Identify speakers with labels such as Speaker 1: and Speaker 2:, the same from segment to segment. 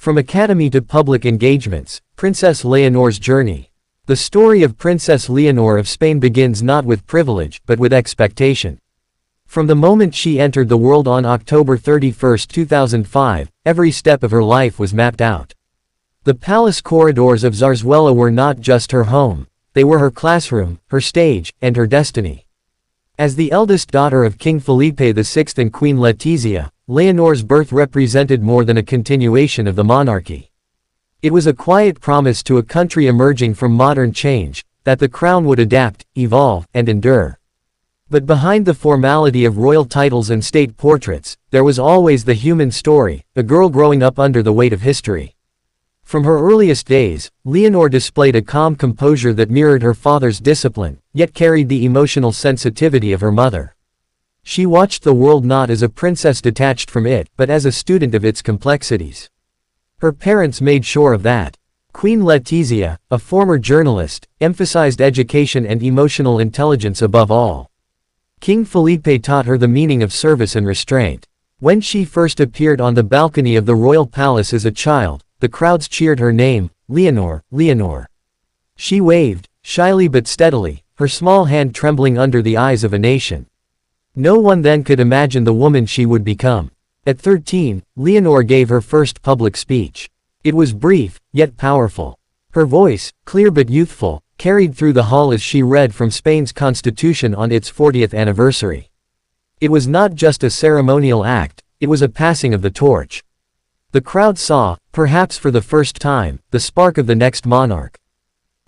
Speaker 1: From academy to public engagements, Princess Leonor's journey. The story of Princess Leonor of Spain begins not with privilege but with expectation. From the moment she entered the world on October 31, 2005, every step of her life was mapped out. The palace corridors of Zaragoza were not just her home, they were her classroom, her stage, and her destiny. As the eldest daughter of King Felipe VI and Queen Letizia, Leonor's birth represented more than a continuation of the monarchy. It was a quiet promise to a country emerging from modern change, that the crown would adapt, evolve, and endure. But behind the formality of royal titles and state portraits, there was always the human story, a girl growing up under the weight of history. From her earliest days, Leonor displayed a calm composure that mirrored her father's discipline, yet carried the emotional sensitivity of her mother. She watched the world not as a princess detached from it, but as a student of its complexities. Her parents made sure of that. Queen Letizia, a former journalist, emphasized education and emotional intelligence above all. King Felipe taught her the meaning of service and restraint. When she first appeared on the balcony of the royal palace as a child, the crowds cheered her name, Leonor, Leonor. She waved, shyly but steadily, her small hand trembling under the eyes of a nation. No one then could imagine the woman she would become. At 13, Leonor gave her first public speech. It was brief, yet powerful. Her voice, clear but youthful, carried through the hall as she read from Spain's constitution on its 40th anniversary. It was not just a ceremonial act, it was a passing of the torch. The crowd saw, perhaps for the first time, the spark of the next monarch.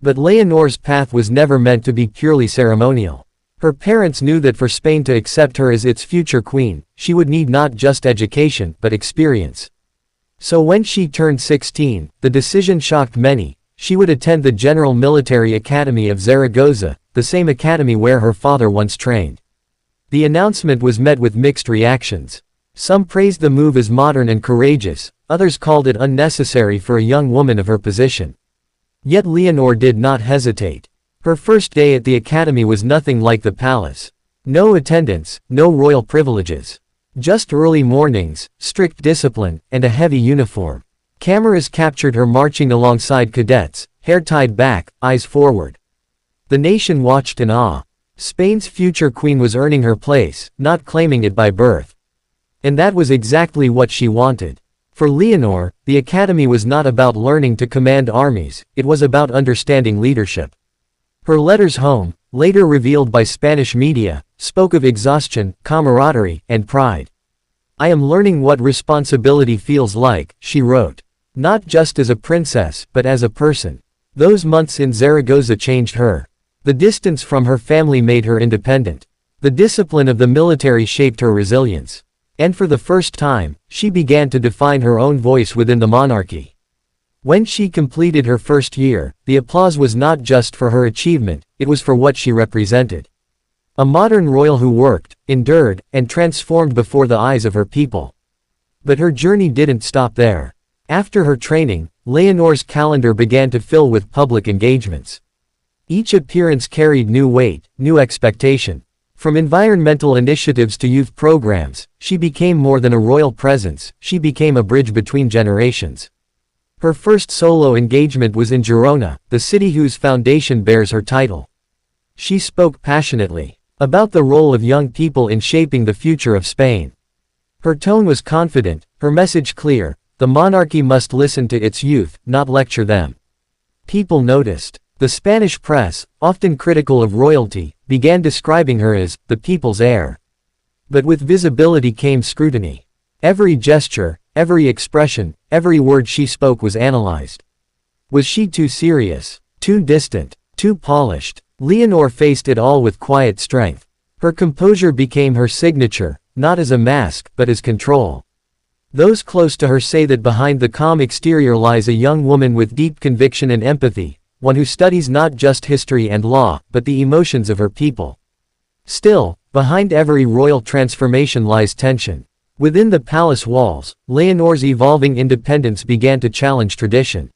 Speaker 1: But Leonor's path was never meant to be purely ceremonial. Her parents knew that for Spain to accept her as its future queen, she would need not just education, but experience. So when she turned 16, the decision shocked many. She would attend the General Military Academy of Zaragoza, the same academy where her father once trained. The announcement was met with mixed reactions. Some praised the move as modern and courageous, others called it unnecessary for a young woman of her position. Yet Leonor did not hesitate. Her first day at the academy was nothing like the palace. No attendance, no royal privileges. Just early mornings, strict discipline, and a heavy uniform. Cameras captured her marching alongside cadets, hair tied back, eyes forward. The nation watched in awe. Spain's future queen was earning her place, not claiming it by birth. And that was exactly what she wanted. For Leonor, the academy was not about learning to command armies, it was about understanding leadership. Her letters home, later revealed by Spanish media, spoke of exhaustion, camaraderie, and pride. "I am learning what responsibility feels like," she wrote. "Not just as a princess, but as a person." Those months in Zaragoza changed her. The distance from her family made her independent. The discipline of the military shaped her resilience. And for the first time, she began to define her own voice within the monarchy. When she completed her first year, the applause was not just for her achievement, it was for what she represented. A modern royal who worked, endured, and transformed before the eyes of her people. But her journey didn't stop there. After her training, Leonor's calendar began to fill with public engagements. Each appearance carried new weight, new expectation. From environmental initiatives to youth programs, she became more than a royal presence, she became a bridge between generations. Her first solo engagement was in Girona, the city whose foundation bears her title. She spoke passionately about the role of young people in shaping the future of Spain. Her tone was confident, her message clear: the monarchy must listen to its youth, not lecture them. People noticed. The Spanish press, often critical of royalty, began describing her as the people's heir. But with visibility came scrutiny. Every gesture, every expression, every word she spoke was analyzed. Was she too serious, too distant, too polished? Leonor faced it all with quiet strength. Her composure became her signature, not as a mask, but as control. Those close to her say that behind the calm exterior lies a young woman with deep conviction and empathy, one who studies not just history and law, but the emotions of her people. Still, behind every royal transformation lies tension. Within the palace walls, Leonor's evolving independence began to challenge tradition.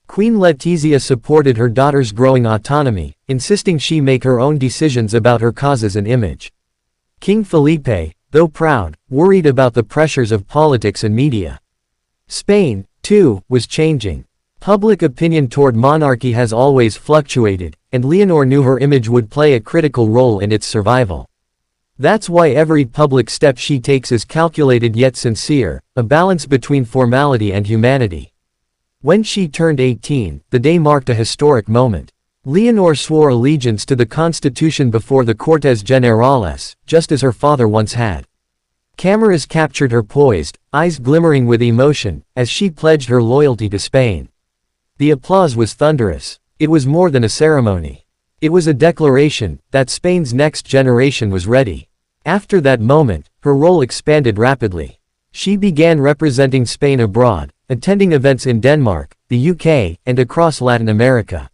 Speaker 1: Queen Letizia supported her daughter's growing autonomy, insisting she make her own decisions about her causes and image. King Felipe, though proud, worried about the pressures of politics and media. Spain, too, was changing. Public opinion toward monarchy has always fluctuated, and Leonor knew her image would play a critical role in its survival. That's why every public step she takes is calculated yet sincere, a balance between formality and humanity. When she turned 18, the day marked a historic moment. Leonor swore allegiance to the Constitution before the Cortes Generales, just as her father once had. Cameras captured her poised, eyes glimmering with emotion, as she pledged her loyalty to Spain. The applause was thunderous. It was more than a ceremony. It was a declaration that Spain's next generation was ready. After that moment, her role expanded rapidly. She began representing Spain abroad, attending events in Denmark, the UK, and across Latin America.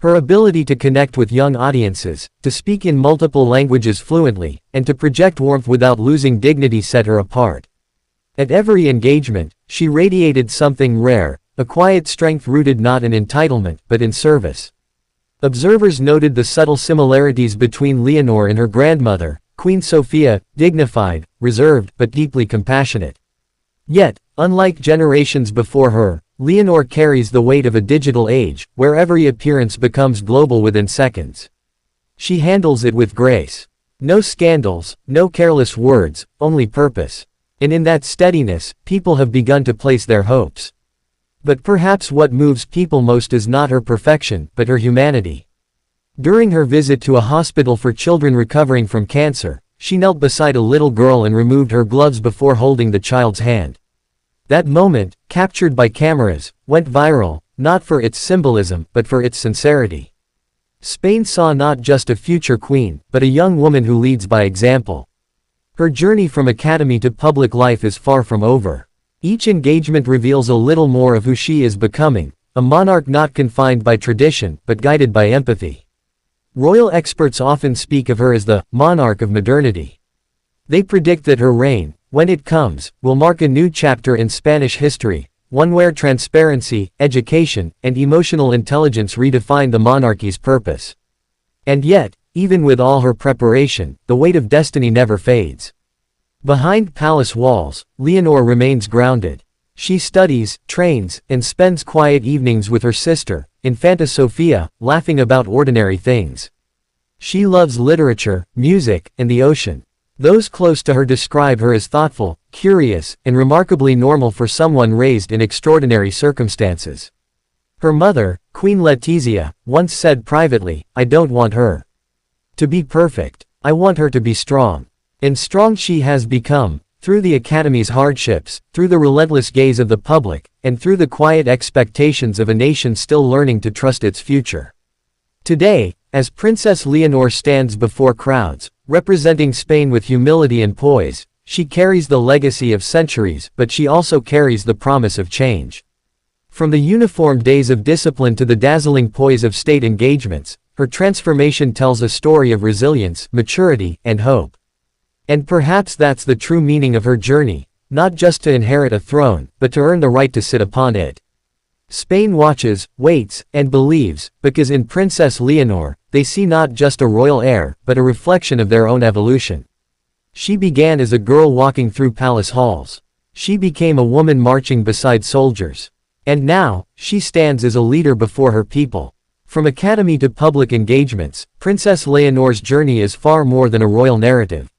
Speaker 1: Her ability to connect with young audiences, to speak in multiple languages fluently, and to project warmth without losing dignity set her apart. At every engagement, she radiated something rare, a quiet strength rooted not in entitlement but in service. Observers noted the subtle similarities between Leonor and her grandmother, Queen Sofia, dignified, reserved, but deeply compassionate. Yet, unlike generations before her, Leonor carries the weight of a digital age, where every appearance becomes global within seconds. She handles it with grace. No scandals, no careless words, only purpose. And in that steadiness, people have begun to place their hopes. But perhaps what moves people most is not her perfection, but her humanity. During her visit to a hospital for children recovering from cancer, she knelt beside a little girl and removed her gloves before holding the child's hand. That moment, captured by cameras, went viral, not for its symbolism, but for its sincerity. Spain saw not just a future queen, but a young woman who leads by example. Her journey from academy to public life is far from over. Each engagement reveals a little more of who she is becoming, a monarch not confined by tradition, but guided by empathy. Royal experts often speak of her as the monarch of modernity. They predict that her reign, when it comes, will mark a new chapter in Spanish history, one where transparency, education, and emotional intelligence redefine the monarchy's purpose. And yet, even with all her preparation, the weight of destiny never fades. Behind palace walls, Leonor remains grounded. She studies, trains, and spends quiet evenings with her sister, Infanta Sofia, laughing about ordinary things. She loves literature, music, and the ocean. Those close to her describe her as thoughtful, curious, and remarkably normal for someone raised in extraordinary circumstances. Her mother, Queen Letizia, once said privately, "I don't want her to be perfect. I want her to be strong." And strong she has become, through the Academy's hardships, through the relentless gaze of the public, and through the quiet expectations of a nation still learning to trust its future. Today, as Princess Leonor stands before crowds, representing Spain with humility and poise, she carries the legacy of centuries, but she also carries the promise of change. From the uniformed days of discipline to the dazzling poise of state engagements, her transformation tells a story of resilience, maturity, and hope. And perhaps that's the true meaning of her journey, not just to inherit a throne, but to earn the right to sit upon it. Spain watches, waits, and believes, because in Princess Leonor, they see not just a royal heir, but a reflection of their own evolution. She began as a girl walking through palace halls. She became a woman marching beside soldiers. And now, she stands as a leader before her people. From academy to public engagements, Princess Leonor's journey is far more than a royal narrative.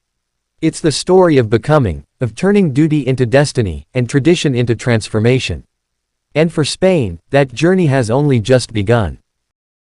Speaker 1: It's the story of becoming, of turning duty into destiny, and tradition into transformation. And for Spain, that journey has only just begun.